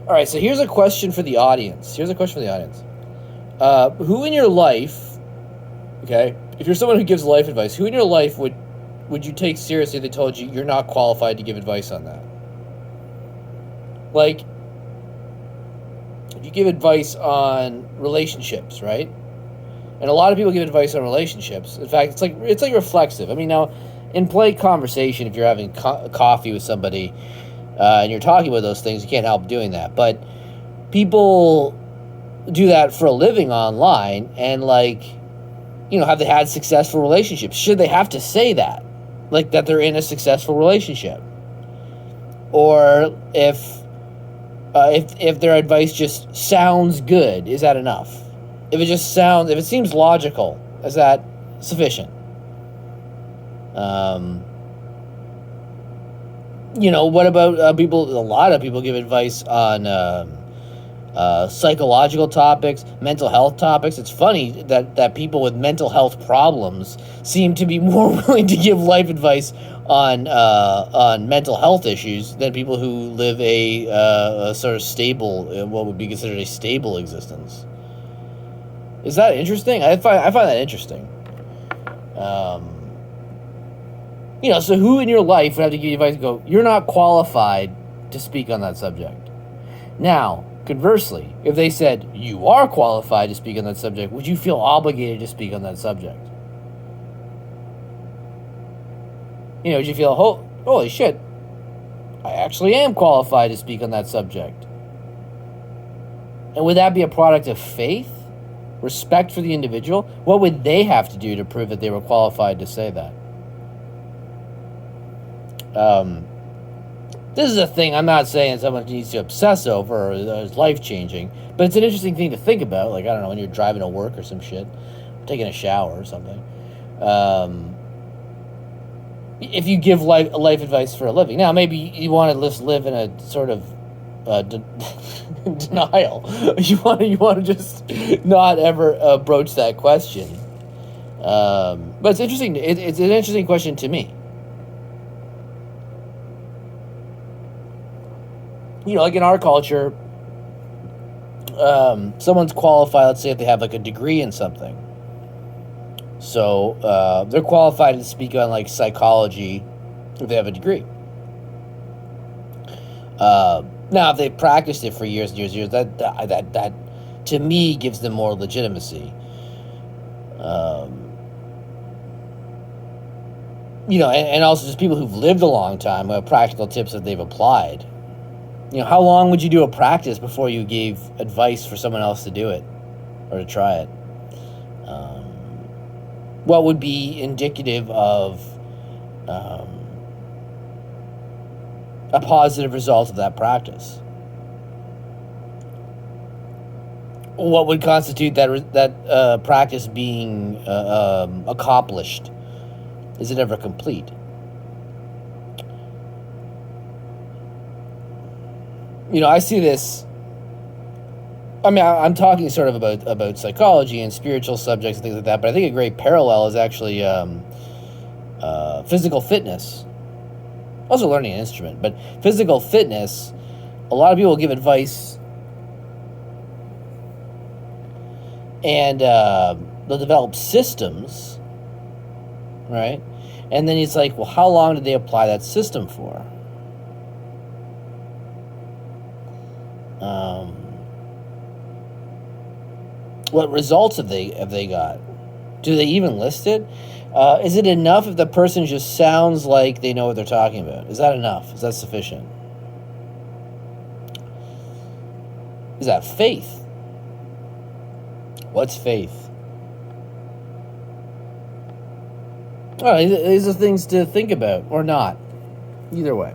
All right, so here's a question for the audience. Who in your life, okay, if you're someone who gives life advice, who in your life would you take seriously if they told you you're not qualified to give advice on that? Like, if you give advice on relationships, right? And a lot of people give advice on relationships. In fact, it's like reflexive. I mean, now, in polite conversation, if you're having coffee with somebody and you're talking about those things, you can't help doing that. But people do that for a living online and, like, have they had successful relationships? Should they have to say that? Like, that they're in a successful relationship? Or if their advice just sounds good, is that enough? If it seems logical, is that sufficient? What about people? A lot of people give advice on psychological topics, mental health topics. It's funny that people with mental health problems seem to be more willing to give life advice on mental health issues than people who live a sort of stable, what would be considered a stable existence. Is that interesting? I find that interesting. So who in your life would have to give you advice and go, you're not qualified to speak on that subject? Now, conversely, if they said you are qualified to speak on that subject, would you feel obligated to speak on that subject? Would you feel, holy shit, I actually am qualified to speak on that subject? And would that be a product of faith? Respect for the individual? What would they have to do to prove that they were qualified to say that? This is a thing I'm not saying someone needs to obsess over or is life-changing, but it's an interesting thing to think about. Like, I don't know, when you're driving to work or some shit, taking a shower or something. If you give life advice for a living. Now, maybe you want to just live in a sort of denial. You want to just not ever broach that question. But it's interesting. It's an interesting question to me. Like in our culture, someone's qualified, let's say if they have like a degree in something. So they're qualified to speak on like psychology if they have a degree. Now, if they practiced it for years and years and years, that to me gives them more legitimacy. And also just people who've lived a long time who have practical tips that they've applied. How long would you do a practice before you gave advice for someone else to do it or to try it? What would be indicative of a positive result of that practice? What would constitute that practice being accomplished? Is it ever complete? I see this. I mean, I'm talking sort of about psychology and spiritual subjects and things like that, but I think a great parallel is actually physical fitness. Also learning an instrument, but physical fitness, a lot of people give advice and they'll develop systems, right? And then it's like, well, how long did they apply that system for? What results have they got? Do they even list it? Is it enough if the person just sounds like they know what they're talking about? Is that enough? Is that sufficient? Is that faith? What's faith? All right, these are things to think about, or not. Either way.